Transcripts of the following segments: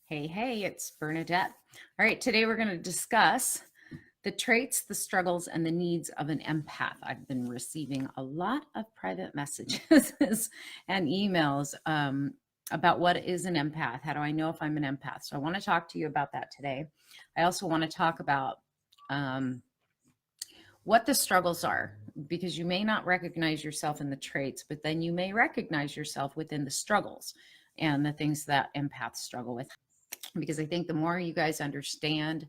Hey, it's Bernadette. All right, today we're going to discuss the traits, the struggles, and the needs of an empath. I've been receiving a lot of private messages and emails about what is an empath. How do I know if I'm an empath? So I want to talk to you about that today. I also want to talk about what the struggles are, because you may not recognize yourself in the traits, but then you may recognize yourself within the struggles and the things that empaths struggle with. Because I think the more you guys understand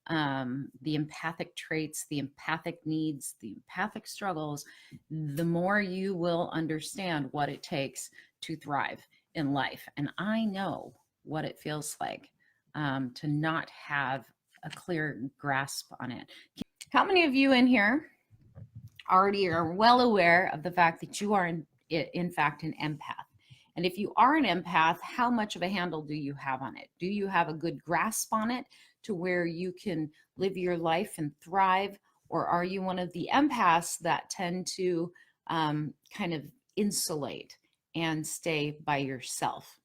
the empathic traits, the empathic needs, the empathic struggles, the more you will understand what it takes to thrive in life. And I know what it feels like to not have a clear grasp on it. How many of you in here already are well aware of the fact that you are in fact an empath? And if you are an empath, how much of a handle do you have on it? Do you have a good grasp on it to where you can live your life and thrive? Or are you one of the empaths that tend to kind of insulate and stay by yourself?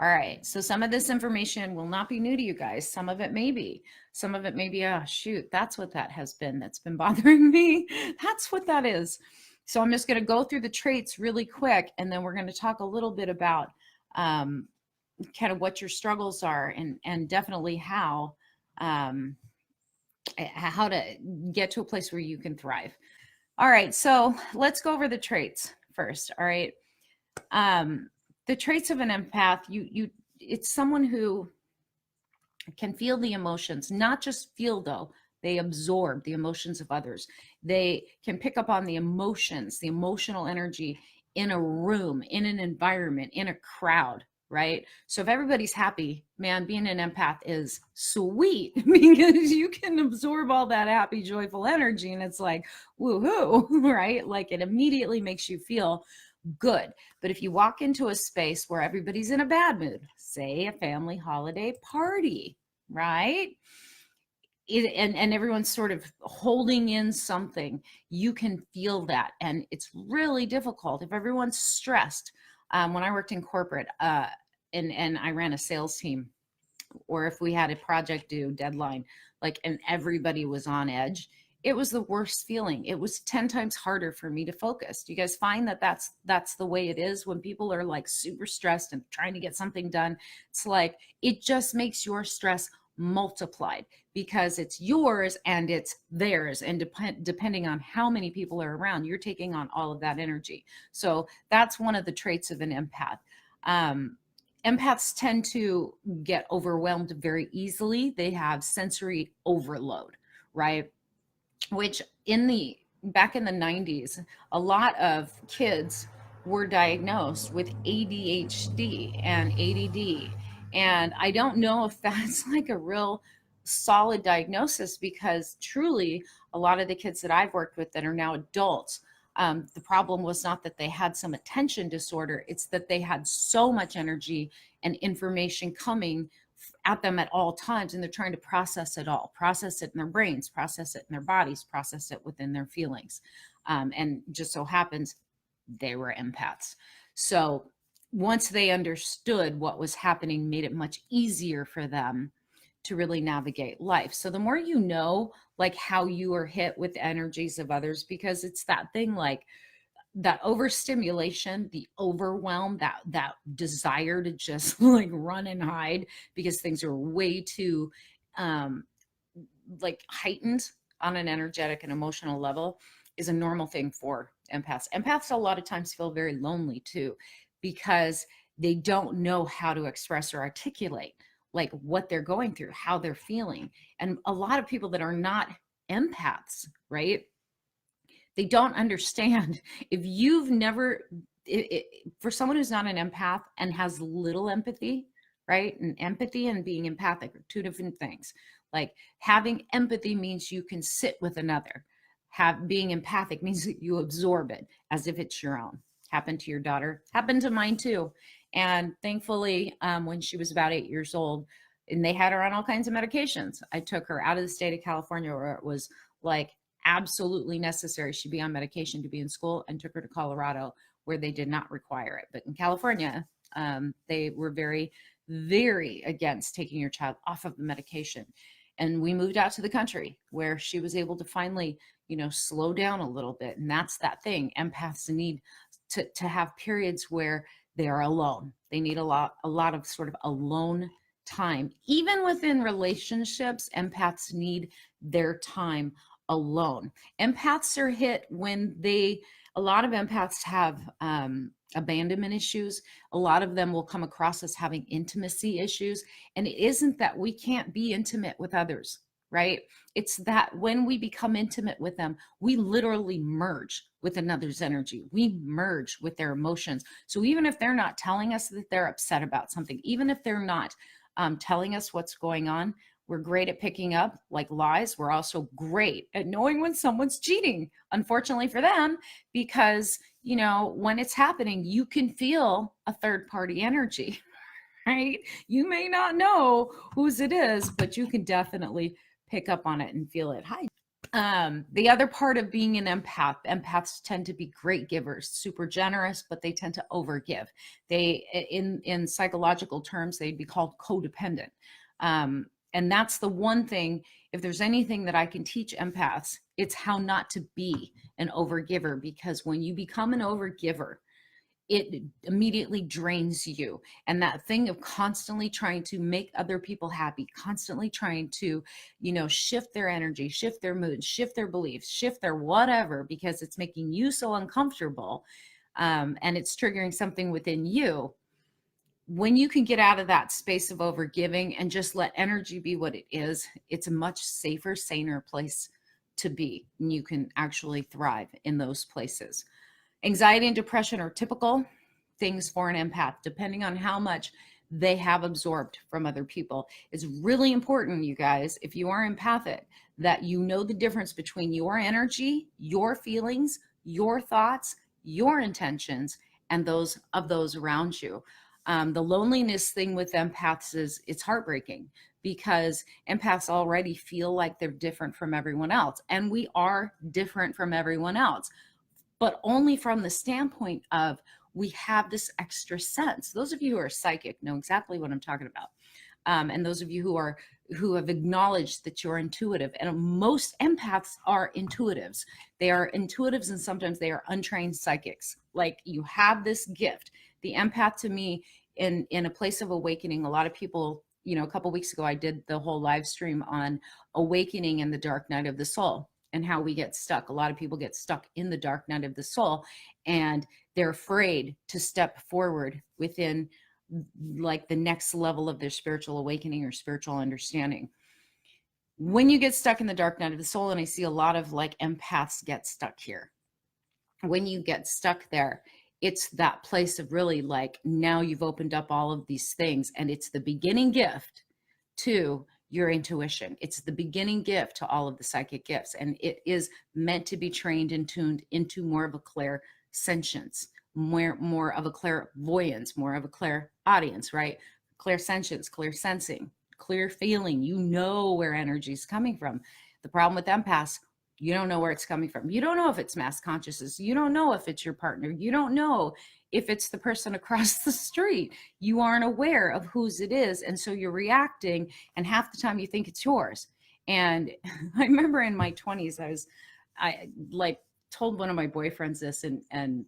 All right, so some of this information will not be new to you guys. Some of it may be. Some of it may be, oh, shoot, that's what that has been. That's been bothering me. That's what that is. So I'm just going to go through the traits really quick, and then we're going to talk a little bit about kind of what your struggles are and definitely how to get to a place where you can thrive. All right, so let's go over the traits first. All right. The traits of an empath, it's someone who can feel the emotions, not just feel though, they absorb the emotions of others. They can pick up on the emotions, the emotional energy in a room, in an environment, in a crowd, right? So if everybody's happy, man, being an empath is sweet because you can absorb all that happy, joyful energy. And it's like, woohoo, right? Like it immediately makes you feel good. But if you walk into a space where everybody's in a bad mood, say a family holiday party, right? And everyone's sort of holding in something, you can feel that. And it's really difficult if everyone's stressed. When I worked in corporate and I ran a sales team, or if we had a project due deadline, like, and everybody was on edge, it was the worst feeling. It was 10 times harder for me to focus. Do you guys find that that's the way it is when people are like super stressed and trying to get something done? It's like, it just makes your stress multiplied because it's yours and it's theirs. And depending on how many people are around, you're taking on all of that energy. So that's one of the traits of an empath. Empaths tend to get overwhelmed very easily. They have sensory overload, right? Which back in the 90s, a lot of kids were diagnosed with ADHD and ADD. And I don't know if that's like a real solid diagnosis, because truly a lot of the kids that I've worked with that are now adults, the problem was not that they had some attention disorder, it's that they had so much energy and information coming at them at all times, and they're trying to process it all, process it in their brains, process it in their bodies, process it within their feelings. And just so happens they were empaths. So once they understood what was happening, made it much easier for them to really navigate life. So the more you know, like how you are hit with the energies of others, because it's that thing, like that overstimulation, the overwhelm, that desire to just like run and hide because things are way too like heightened on an energetic and emotional level, is a normal thing for empaths. Empaths a lot of times feel very lonely too, because they don't know how to express or articulate like what they're going through, how they're feeling. And a lot of people that are not empaths, right, they don't understand. If you've never, for someone who's not an empath and has little empathy, right? And empathy and being empathic are two different things. Like having empathy means you can sit with another. Being empathic means that you absorb it as if it's your own. Happened to your daughter, happened to mine too. And thankfully, when she was about 8 years old, and they had her on all kinds of medications, I took her out of the state of California, where it was like absolutely necessary she'd be on medication to be in school, and took her to Colorado, where they did not require it. But in California, they were very very against taking your child off of the medication. And we moved out to the country where she was able to finally, slow down a little bit. And that's that thing. Empaths need to have periods where they are alone. They need a lot of sort of alone time. Even within relationships, empaths need their time alone. Empaths are hit when a lot of empaths have abandonment issues. A lot of them will come across as having intimacy issues. And it isn't that we can't be intimate with others, right? It's that when we become intimate with them, we literally merge with another's energy. We merge with their emotions. So even if they're not telling us that they're upset about something, even if they're not telling us what's going on, we're great at picking up like lies. We're also great at knowing when someone's cheating, unfortunately for them, because, when it's happening, you can feel a third party energy, right? You may not know whose it is, but you can definitely pick up on it and feel it. Hi. The other part of being an empath, empaths tend to be great givers, super generous, but they tend to overgive. They, in psychological terms, they'd be called codependent. And that's the one thing, if there's anything that I can teach empaths, it's how not to be an overgiver, because when you become an overgiver, it immediately drains you. And that thing of constantly trying to make other people happy, constantly trying to, shift their energy, shift their mood, shift their beliefs, shift their whatever, because it's making you so uncomfortable, and it's triggering something within you. When you can get out of that space of overgiving and just let energy be what it is, it's a much safer, saner place to be. And you can actually thrive in those places. Anxiety and depression are typical things for an empath, depending on how much they have absorbed from other people. It's really important, you guys, if you are empathic, that you know the difference between your energy, your feelings, your thoughts, your intentions, and those of those around you. The loneliness thing with empaths is it's heartbreaking, because empaths already feel like they're different from everyone else. And we are different from everyone else, but only from the standpoint of we have this extra sense. Those of you who are psychic know exactly what I'm talking about. And those of you who have acknowledged that you're intuitive, and most empaths are intuitives. They are intuitives, and sometimes they are untrained psychics. Like, you have this gift. The empath, to me, in a place of awakening, a lot of people, a couple of weeks ago, I did the whole live stream on awakening in the dark night of the soul and how we get stuck. A lot of people get stuck in the dark night of the soul, and they're afraid to step forward within like the next level of their spiritual awakening or spiritual understanding. When you get stuck in the dark night of the soul, and I see a lot of like empaths get stuck here, when you get stuck there, it's that place of really like, now you've opened up all of these things, and it's the beginning gift to your intuition. It's the beginning gift to all of the psychic gifts, and it is meant to be trained and tuned into more of a clairsentience, more of a clairvoyance, more of a clairaudience, right? Clairsentience, clear sensing, clear feeling. You know where energy is coming from. The problem with empaths, you don't know where it's coming from. You don't know if it's mass consciousness. You don't know if it's your partner. You don't know if it's the person across the street. You aren't aware of whose it is. And so you're reacting, and half the time you think it's yours. And I remember in my 20s, I like told one of my boyfriends this, and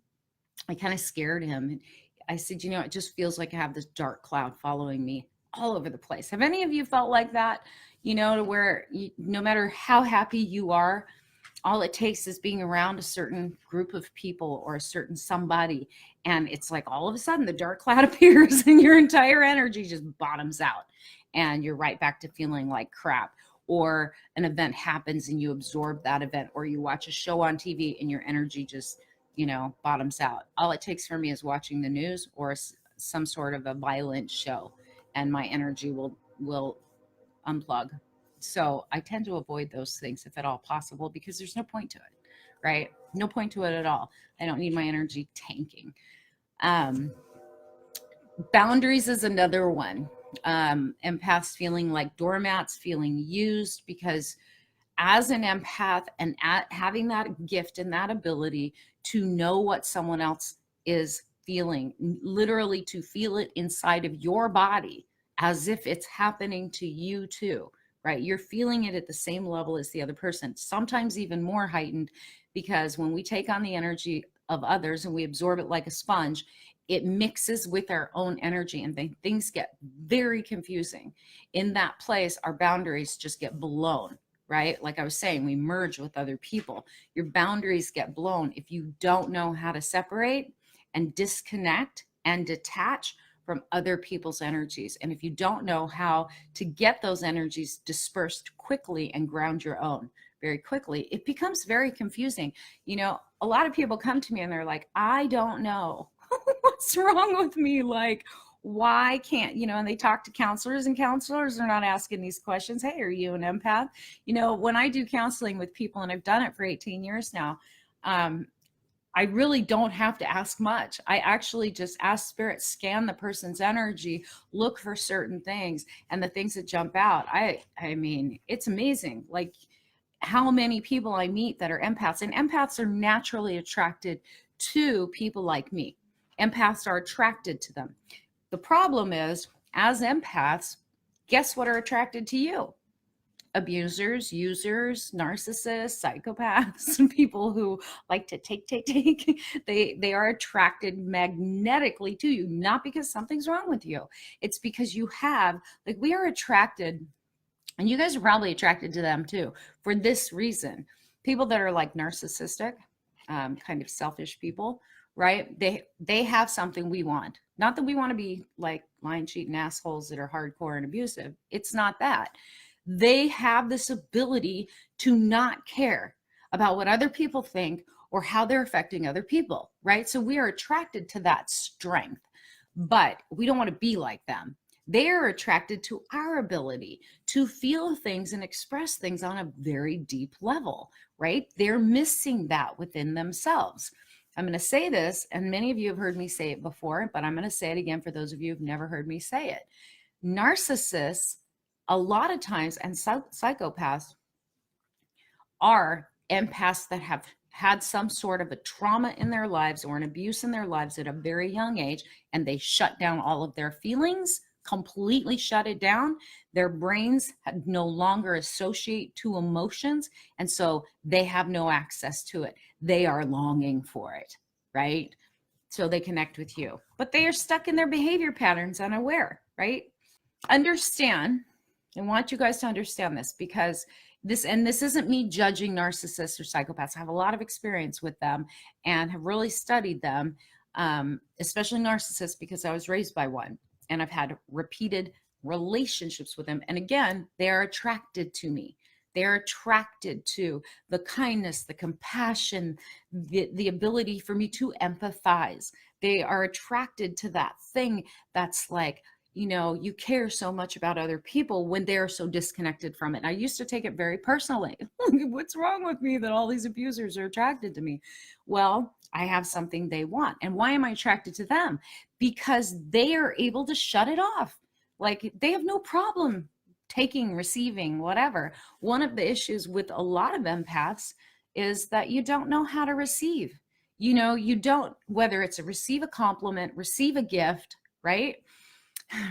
I kind of scared him. And I said, it just feels like I have this dark cloud following me all over the place. Have any of you felt like that? To where no matter how happy you are, all it takes is being around a certain group of people or a certain somebody, and it's like all of a sudden the dark cloud appears and your entire energy just bottoms out, and you're right back to feeling like crap. Or an event happens and you absorb that event, or you watch a show on TV and your energy just bottoms out. All it takes for me is watching the news or some sort of a violent show, and my energy will unplug. So I tend to avoid those things if at all possible, because there's no point to it, right? No point to it at all. I don't need my energy tanking. Boundaries is another one. Empaths feeling like doormats, feeling used, because as an empath and having that gift and that ability to know what someone else is feeling, literally to feel it inside of your body, as if it's happening to you too, right? You're feeling it at the same level as the other person, sometimes even more heightened, because when we take on the energy of others and we absorb it like a sponge, it mixes with our own energy and things get very confusing. In that place, our boundaries just get blown, right? Like I was saying, we merge with other people. Your boundaries get blown if you don't know how to separate and disconnect and detach from other people's energies. And if you don't know how to get those energies dispersed quickly and ground your own very quickly, it becomes very confusing. You know, a lot of people come to me and they're like, I don't know what's wrong with me. Like, why can't, you know, and they talk to counselors, and counselors are not asking these questions. Hey, are you an empath? You know, when I do counseling with people, and I've done it for 18 years now, I really don't have to ask much. I actually just ask spirit, scan the person's energy, look for certain things, and the things that jump out. I mean, it's amazing. Like how many people I meet that are empaths, and empaths are naturally attracted to people like me. Empaths are attracted to them. The problem is, as empaths, guess what are attracted to you? Abusers, users, narcissists, psychopaths, people who like to take. They are attracted magnetically to you, not because something's wrong with you. It's because you have, like, we are attracted, and you guys are probably attracted to them too, for this reason. People that are like narcissistic, kind of selfish people, right? They have something we want. Not that we want to be like lying, cheating assholes that are hardcore and abusive. It's not that. They have this ability to not care about what other people think or how they're affecting other people, right? So we are attracted to that strength, but we don't want to be like them. They are attracted to our ability to feel things and express things on a very deep level, right? They're missing that within themselves. I'm going to say this, and many of you have heard me say it before, but I'm going to say it again for those of you who've never heard me say it. Narcissists, a lot of times, and psychopaths are empaths that have had some sort of a trauma in their lives or an abuse in their lives at a very young age, and they shut down all of their feelings, completely shut it down. Their brains no longer associate to emotions, and so they have no access to it. They are longing for it, right? So they connect with you, but they are stuck in their behavior patterns, unaware, right? Understand, I want you guys to understand this, because this isn't me judging narcissists or psychopaths. I have a lot of experience with them and have really studied them, especially narcissists, because I was raised by one and I've had repeated relationships with them. And again, they are attracted to me. They're attracted to the kindness, the compassion, the ability for me to empathize. They are attracted to that thing that's like, you know, you care so much about other people when they're so disconnected from it. And I used to take it very personally. What's wrong with me that all these abusers are attracted to me? Well, I have something they want. And why am I attracted to them? Because they are able to shut it off. Like they have no problem taking, receiving, whatever. One of the issues with a lot of empaths is that you don't know how to receive. You know, you don't, whether it's receive a compliment, receive a gift, right?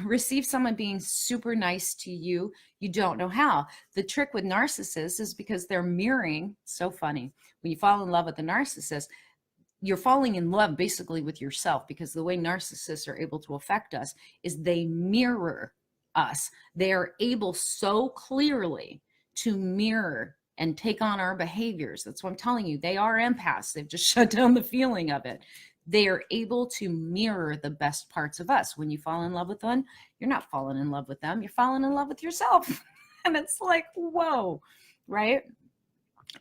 Receive someone being super nice to you, you don't know how. The trick with narcissists is because they're mirroring. So funny. When you fall in love with a narcissist, you're falling in love basically with yourself, because the way narcissists are able to affect us is they mirror us. They are able so clearly to mirror and take on our behaviors. That's what I'm telling you. They are empaths. They've just shut down the feeling of it. They are able to mirror the best parts of us. When you fall in love with one, you're not falling in love with them. You're falling in love with yourself. And it's like, whoa, right?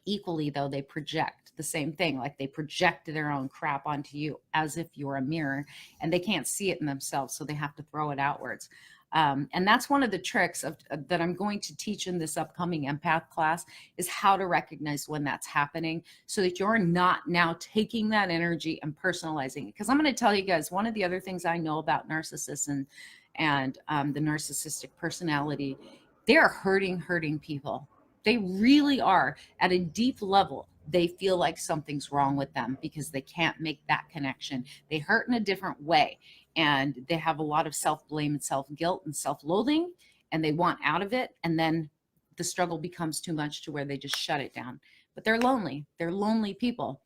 Equally, though, they project the same thing. Like they project their own crap onto you as if you're a mirror, and they can't see it in themselves, so they have to throw it outwards. And that's one of the tricks that I'm going to teach in this upcoming empath class, is how to recognize when that's happening, so that you're not now taking that energy and personalizing it. Because I'm going to tell you guys, one of the other things I know about narcissists and the narcissistic personality, they're hurting people. They really are. At a deep level, they feel like something's wrong with them because they can't make that connection. They hurt in a different way. and they have a lot of self-blame and self-guilt and self-loathing, and they want out of it. And then the struggle becomes too much to where they just shut it down. But they're lonely. They're lonely people.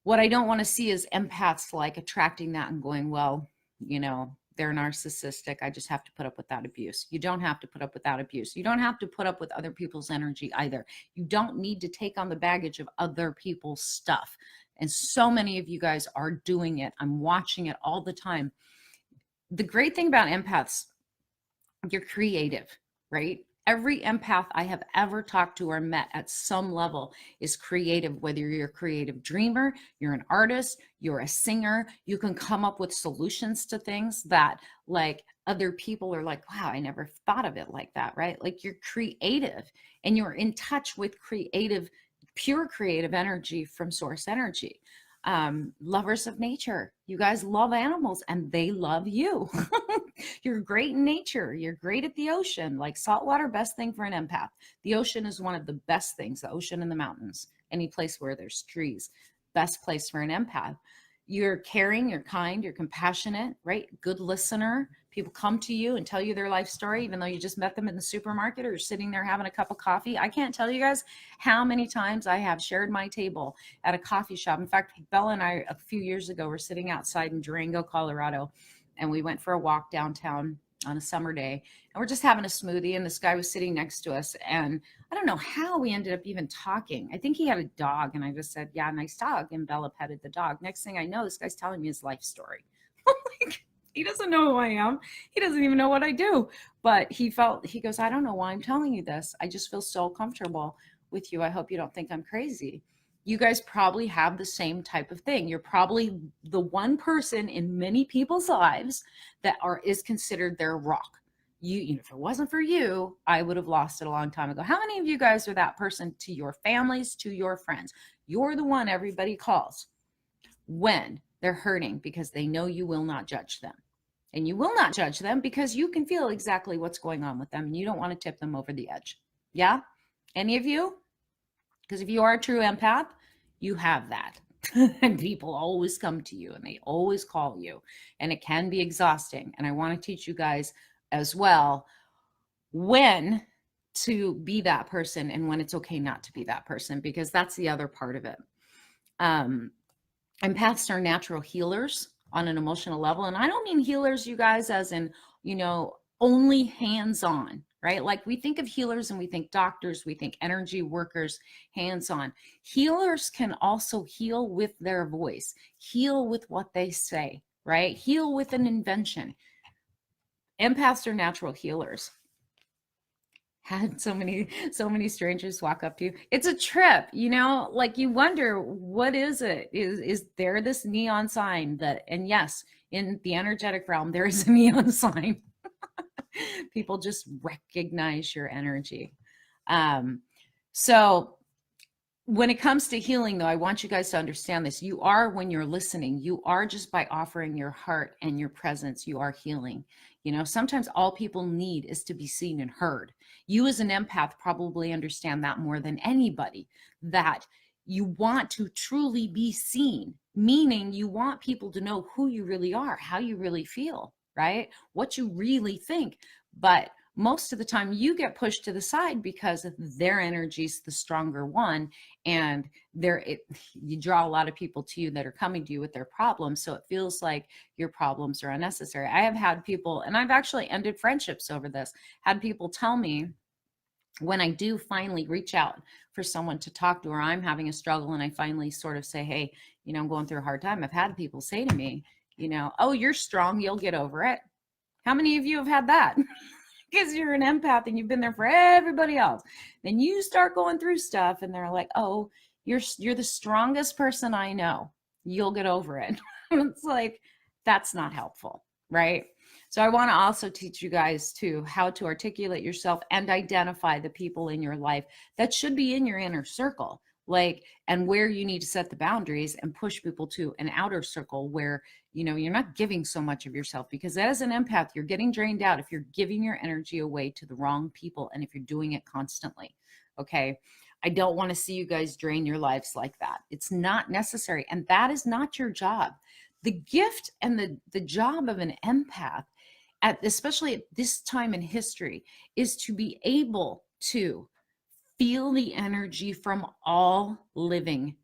What I don't want to see is empaths like attracting that and going, well, you know, they're narcissistic. I just have to put up with that abuse. You don't have to put up with that abuse. You don't have to put up with other people's energy either. You don't need to take on the baggage of other people's stuff. And so many of you guys are doing it. I'm watching it all the time. The great thing about empaths, you're creative, right? Every empath I have ever talked to or met at some level is creative, whether you're a creative dreamer, you're an artist, you're a singer, you can come up with solutions to things that like other people are like, wow, I never thought of it like that, right? Like you're creative and you're in touch with creative, pure creative energy from source energy. Lovers of nature, you guys love animals and they love you. You're great in nature. You're great at the ocean. Like saltwater, best thing for an empath. The ocean is one of the best things, the ocean and the mountains, any place where there's trees, best place for an empath. You're caring, you're kind, you're compassionate, right? Good listener. People come to you and tell you their life story, even though you just met them in the supermarket or you're sitting there having a cup of coffee. I can't tell you guys how many times I have shared my table at a coffee shop. In fact, Bella and I, a few years ago, were sitting outside in Durango, Colorado, and we went for a walk downtown on a summer day, and we're just having a smoothie, and this guy was sitting next to us, and I don't know how we ended up even talking. I think he had a dog, and I just said, yeah, nice dog, and Bella petted the dog. Next thing I know, this guy's telling me his life story. Like, he doesn't know who I am. He doesn't even know what I do, but he goes, I don't know why I'm telling you this. I just feel so comfortable with you. I hope you don't think I'm crazy. You guys probably have the same type of thing. You're probably the one person in many people's lives that is considered their rock. You know, if it wasn't for you, I would have lost it a long time ago. How many of you guys are that person to your families, to your friends? You're the one everybody calls when they're hurting because they know you will not judge them. And you will not judge them because you can feel exactly what's going on with them and you don't want to tip them over the edge. Yeah? Any of you? Because if you are a true empath, you have that. And people always come to you and they always call you. And it can be exhausting. And I want to teach you guys as well when to be that person and when it's okay not to be that person, because that's the other part of it. Empaths are natural healers on an emotional level. And I don't mean healers, you guys, as in, you know, only hands-on, right? Like we think of healers and we think doctors, we think energy workers, hands-on. Healers can also heal with their voice, heal with what they say, right? Heal with an invention. Empaths are natural healers. Had so many strangers walk up to you. It's a trip, you know, like you wonder, what is it? Is there this neon sign that, and yes, in the energetic realm, there is a neon sign. People just recognize your energy. So when it comes to healing, though, I want you guys to understand this. You are, when you're listening, you are just by offering your heart and your presence, you are healing. You know, sometimes all people need is to be seen and heard. You as an empath probably understand that more than anybody, that you want to truly be seen, meaning you want people to know who you really are, how you really feel, right? What you really think. But most of the time you get pushed to the side because their energy is the stronger one, and you draw a lot of people to you that are coming to you with their problems, so it feels like your problems are unnecessary. I have had people, and I've actually ended friendships over this, had people tell me when I do finally reach out for someone to talk to, or I'm having a struggle and I finally sort of say, hey, you know, I'm going through a hard time. I've had people say to me, you know, oh, you're strong, you'll get over it. How many of you have had that? Because you're an empath and you've been there for everybody else. Then you start going through stuff and they're like, oh, you're the strongest person I know. You'll get over it. It's like, that's not helpful, right? So I want to also teach you guys too how to articulate yourself and identify the people in your life that should be in your inner circle, like, and where you need to set the boundaries and push people to an outer circle where, you know, you're not giving so much of yourself, because as an empath, you're getting drained out if you're giving your energy away to the wrong people and if you're doing it constantly. Okay. I don't want to see you guys drain your lives like that. It's not necessary. And that is not your job. The gift and the job of an empath, especially at this time in history, is to be able to feel the energy from all living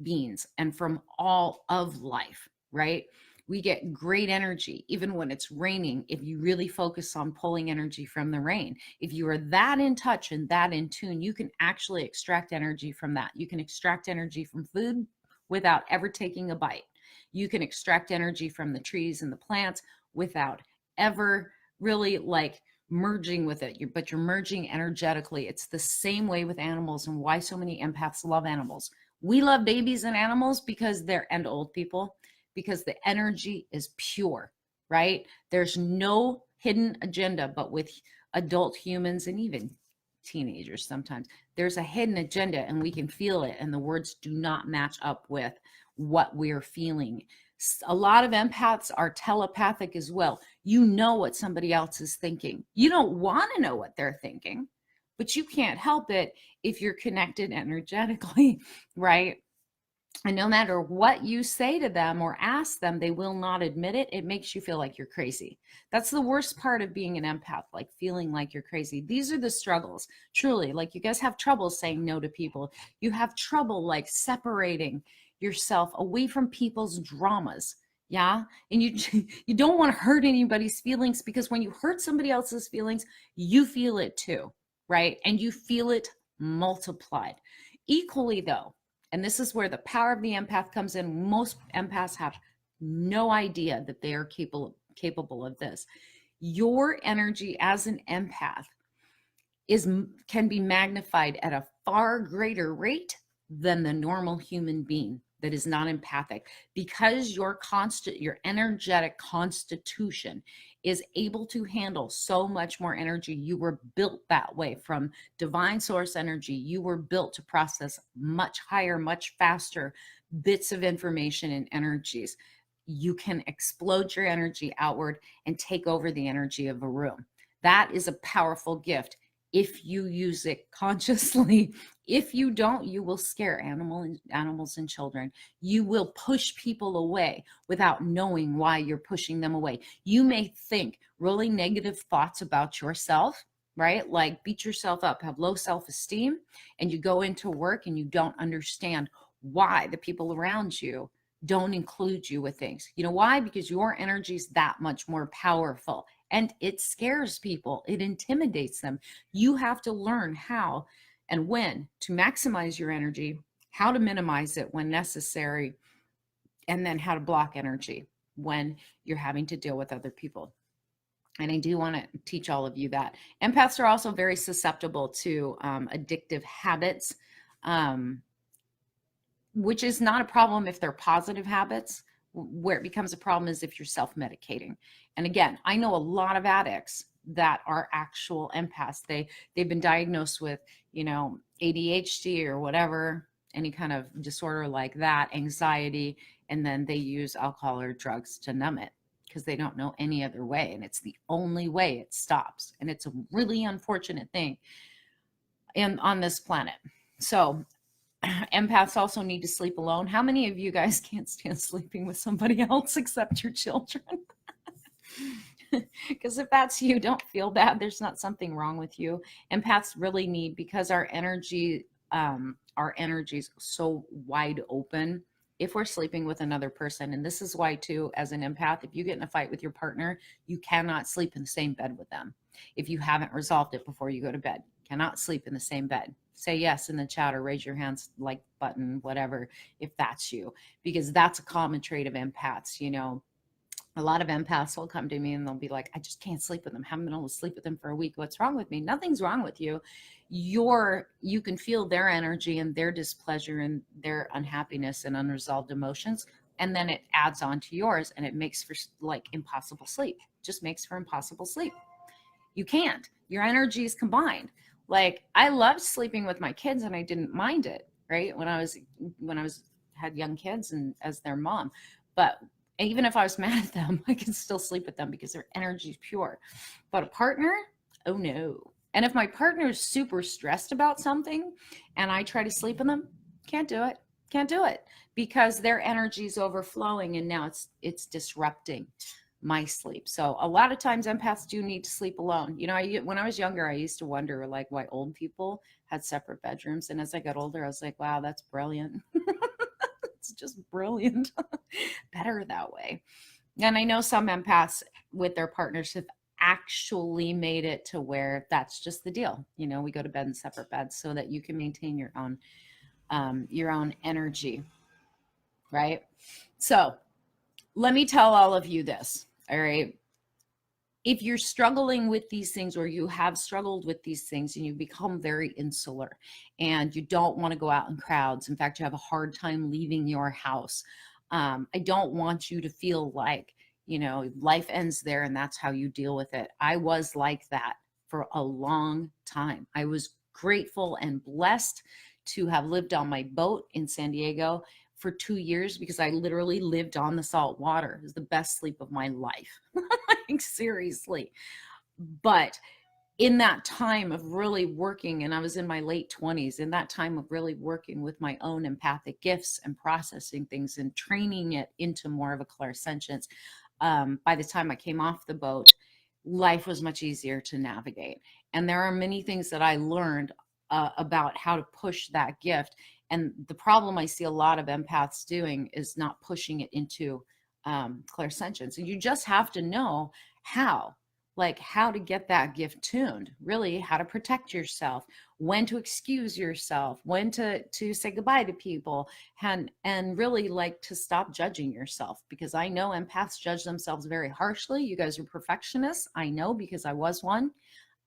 beings and from all of life, right? We get great energy even when it's raining if you really focus on pulling energy from the rain. If you are that in touch and that in tune, you can actually extract energy from that. You can extract energy from food without ever taking a bite. You can extract energy from the trees and the plants without ever really like merging with it, but you're merging energetically. It's the same way with animals, and why so many empaths love animals. We love babies and animals because and old people, because the energy is pure, right? There's no hidden agenda, but with adult humans and even teenagers sometimes, there's a hidden agenda and we can feel it, and the words do not match up with what we're feeling. A lot of empaths are telepathic as well. You know what somebody else is thinking. You don't want to know what they're thinking, but you can't help it if you're connected energetically, right? And no matter what you say to them or ask them, they will not admit it. It makes you feel like you're crazy. That's the worst part of being an empath, like feeling like you're crazy. These are the struggles, truly. Like, you guys have trouble saying no to people. You have trouble like separating yourself away from people's dramas. Yeah. And you don't want to hurt anybody's feelings, because when you hurt somebody else's feelings, you feel it too, right? And you feel it multiplied. Equally though, and this is where the power of the empath comes in. Most empaths have no idea that they are capable of this. Your energy as an empath can be magnified at a far greater rate than the normal human being that is not empathic, because your energetic constitution is able to handle so much more energy. You were built that way from divine source energy. You were built to process much higher, much faster bits of information and energies. You can explode your energy outward and take over the energy of a room. That is a powerful gift if you use it consciously. If you don't, you will scare animals and children. You will push people away without knowing why you're pushing them away. You may think really negative thoughts about yourself, right? Like beat yourself up, have low self-esteem, and you go into work and you don't understand why the people around you don't include you with things. You know why? Because your energy is that much more powerful, and it scares people. It intimidates them. You have to learn how and when to maximize your energy, how to minimize it when necessary, and then how to block energy when you're having to deal with other people. And I do want to teach all of you that. Empaths are also very susceptible to addictive habits, which is not a problem if they're positive habits. Where it becomes a problem is if you're self-medicating. And again, I know a lot of addicts that are actual empaths. They've been diagnosed with, ADHD or whatever, any kind of disorder like that, anxiety, and then they use alcohol or drugs to numb it because they don't know any other way. And it's the only way it stops. And it's a really unfortunate thing on this planet. So empaths also need to sleep alone. How many of you guys can't stand sleeping with somebody else except your children? Because if that's you, don't feel bad. There's not something wrong with you. Empaths really need, because our energy is so wide open if we're sleeping with another person. And this is why too, as an empath, if you get in a fight with your partner, you cannot sleep in the same bed with them. If you haven't resolved it before you go to bed, cannot sleep in the same bed. Say yes in the chat or raise your hands, like button, whatever, if that's you, because that's a common trait of empaths. A lot of empaths will come to me and they'll be like, I just can't sleep with them. Haven't been able to sleep with them for a week. What's wrong with me? Nothing's wrong with you. You can feel their energy and their displeasure and their unhappiness and unresolved emotions. And then it adds on to yours, and it makes for like impossible sleep. Just makes for impossible sleep. You can't. Your energy is combined. Like, I loved sleeping with my kids and I didn't mind it, right? When I had young kids and as their mom. But even if I was mad at them, I could still sleep with them because their energy is pure. But a partner, oh no. And if my partner is super stressed about something and I try to sleep with them, can't do it. Can't do it because their energy is overflowing and now it's disrupting my sleep. So a lot of times empaths do need to sleep alone. You know, when I was younger, I used to wonder like why old people had separate bedrooms. And as I got older, I was like, wow, that's brilliant. It's just brilliant. Better that way. And I know some empaths with their partners have actually made it to where that's just the deal. You know, we go to bed in separate beds so that you can maintain your own energy, right? So let me tell all of you this, all right? If you're struggling with these things or you have struggled with these things and you become very insular and you don't want to go out in crowds, in fact, you have a hard time leaving your house, I don't want you to feel like, you know, life ends there and that's how you deal with it. I was like that for a long time. I was grateful and blessed to have lived on my boat in San Diego for 2 years because I literally lived on the salt water. It was the best sleep of my life. Like, seriously. But in that time of really working, and I was in my late 20s, in that time of really working with my own empathic gifts and processing things and training it into more of a clairsentience, by the time I came off the boat, life was much easier to navigate. And there are many things that I learned about how to push that gift. And the problem I see a lot of empaths doing is not pushing it into clairsentience. And you just have to know how, like how to get that gift tuned, really how to protect yourself, when to excuse yourself, when to say goodbye to people, and really like to stop judging yourself, because I know empaths judge themselves very harshly. You guys are perfectionists. I know, because I was one.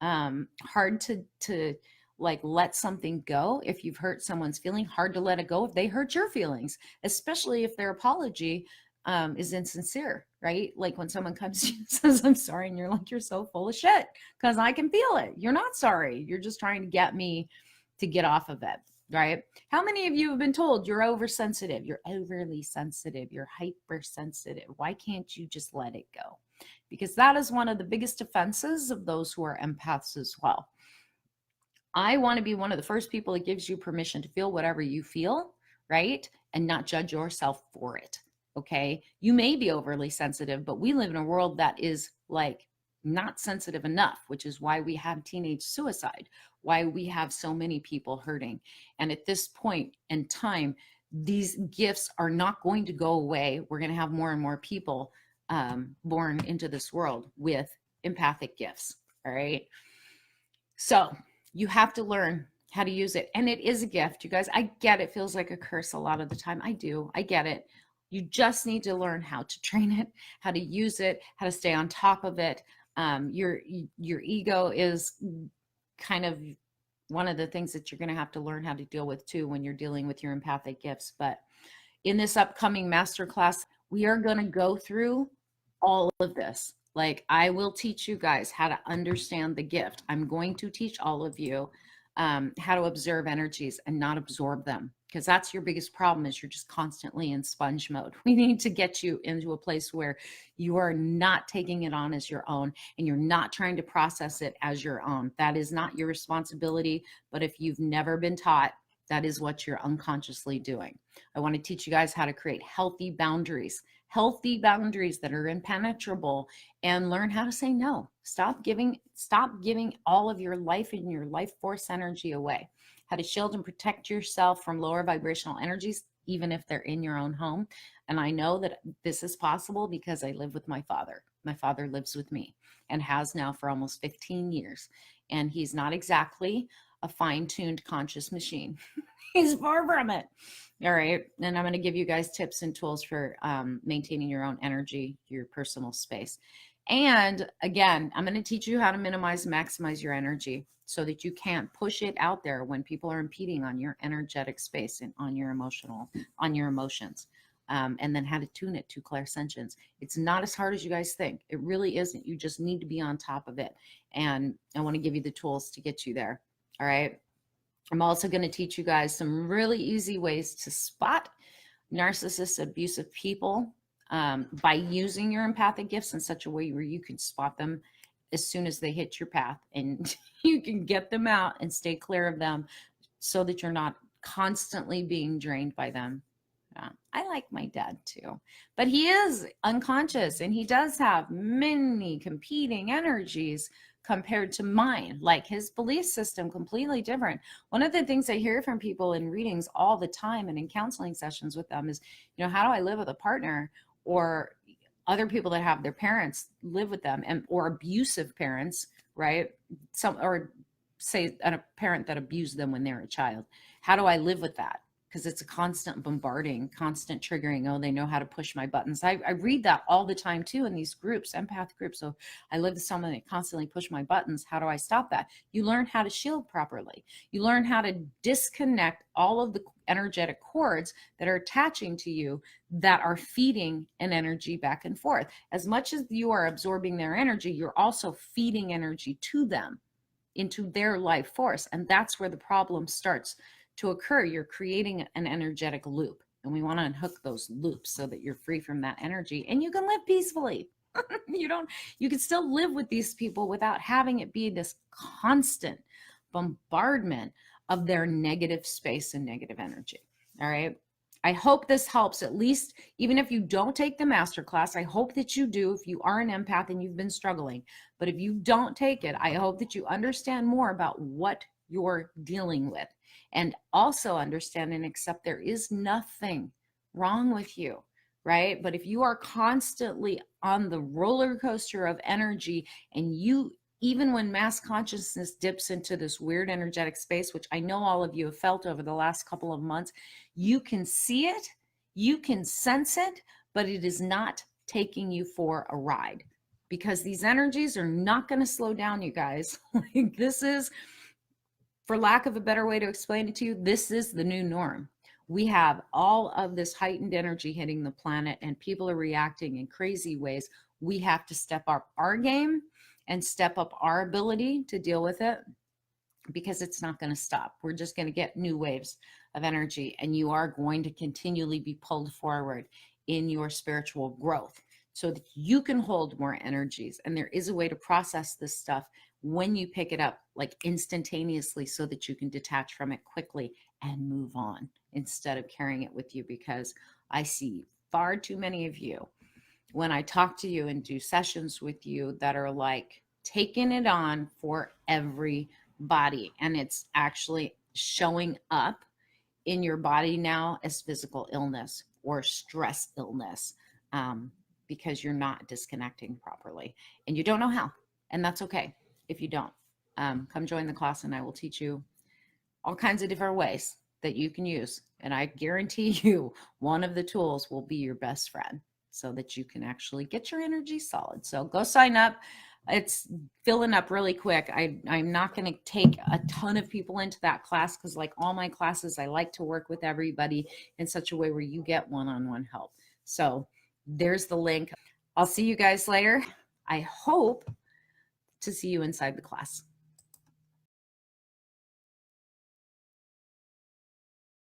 Hard to like let something go. If you've hurt someone's feeling, hard to let it go if they hurt your feelings, especially if their apology is insincere, right? Like when someone comes to you and says, I'm sorry, and you're like, you're so full of shit, because I can feel it. You're not sorry. You're just trying to get me to get off of it, right? How many of you have been told you're oversensitive, you're overly sensitive, you're hypersensitive? Why can't you just let it go? Because that is one of the biggest offenses of those who are empaths as well. I want to be one of the first people that gives you permission to feel whatever you feel, right? And not judge yourself for it. Okay. You may be overly sensitive, but we live in a world that is like not sensitive enough, which is why we have teenage suicide, why we have so many people hurting. And at this point in time, these gifts are not going to go away. We're going to have more and more people born into this world with empathic gifts. All right. So you have to learn how to use it. And it is a gift, you guys. I get it feels like a curse a lot of the time. I do. I get it. You just need to learn how to train it, how to use it, how to stay on top of it. Your ego is kind of one of the things that you're going to have to learn how to deal with too when you're dealing with your empathic gifts. But in this upcoming masterclass, we are going to go through all of this. Like, I will teach you guys how to understand the gift. I'm going to teach all of you how to observe energies and not absorb them, because that's your biggest problem, is you're just constantly in sponge mode. We need to get you into a place where you are not taking it on as your own and you're not trying to process it as your own. That is not your responsibility. But if you've never been taught, that is what you're unconsciously doing. I want to teach you guys how to create healthy boundaries that are impenetrable, and learn how to say no. Stop giving all of your life and your life force energy away. How to shield and protect yourself from lower vibrational energies, even if they're in your own home. And I know that this is possible because I live with my father. My father lives with me and has now for almost 15 years. And he's not exactly a fine-tuned conscious machine. He's far from it. All right. And I'm going to give you guys tips and tools for maintaining your own energy, your personal space. And again, I'm going to teach you how to minimize and maximize your energy so that you can't push it out there when people are impeding on your energetic space and on your emotions. And then how to tune it to clairsentience. It's not as hard as you guys think. It really isn't. You just need to be on top of it. And I want to give you the tools to get you there. All right. I'm also going to teach you guys some really easy ways to spot narcissist abusive people by using your empathic gifts in such a way where you can spot them as soon as they hit your path, and you can get them out and stay clear of them so that you're not constantly being drained by them. I like my dad too, but he is unconscious and he does have many competing energies compared to mine. Like his belief system completely different. One of the things I hear from people in readings all the time and in counseling sessions with them is, how do I live with a partner, or other people that have their parents live with them, and or abusive parents, right? Or say a parent that abused them when they were a child. How do I live with that? Because it's a constant bombarding, constant triggering. Oh, they know how to push my buttons. I read that all the time too in these groups, empath groups. So I live with someone that constantly push my buttons. How do I stop that? You learn how to shield properly. You learn how to disconnect all of the energetic cords that are attaching to you that are feeding an energy back and forth. As much as you are absorbing their energy, you're also feeding energy to them into their life force. And that's where the problem starts to occur. You're creating an energetic loop, and we want to unhook those loops so that you're free from that energy and you can live peacefully. You can still live with these people without having it be this constant bombardment of their negative space and negative energy. All right. I hope this helps, at least, even if you don't take the masterclass. I hope that you do if you are an empath and you've been struggling. But if you don't take it, I hope that you understand more about what you're dealing with, and also understand and accept there is nothing wrong with you, right? But if you are constantly on the roller coaster of energy, and you, even when mass consciousness dips into this weird energetic space, which I know all of you have felt over the last couple of months, you can see it, you can sense it, but it is not taking you for a ride, because these energies are not going to slow down, you guys. Like, this is, for lack of a better way to explain it to you, this is the new norm. We have all of this heightened energy hitting the planet, and people are reacting in crazy ways. We have to step up our game and step up our ability to deal with it, because it's not going to stop. We're just going to get new waves of energy, and you are going to continually be pulled forward in your spiritual growth so that you can hold more energies. And there is a way to process this stuff when you pick it up, like instantaneously, so that you can detach from it quickly and move on instead of carrying it with you. Because I see far too many of you, when I talk to you and do sessions with you, that are like taking it on for everybody, and it's actually showing up in your body now as physical illness or stress illness, because you're not disconnecting properly and you don't know how. And that's okay if you don't. Come join the class and I will teach you all kinds of different ways that you can use. And I guarantee you one of the tools will be your best friend, so that you can actually get your energy solid. So go sign up. It's filling up really quick. I'm not going to take a ton of people into that class, because like all my classes, I like to work with everybody in such a way where you get one-on-one help. So there's the link. I'll see you guys later. I hope to see you inside the class.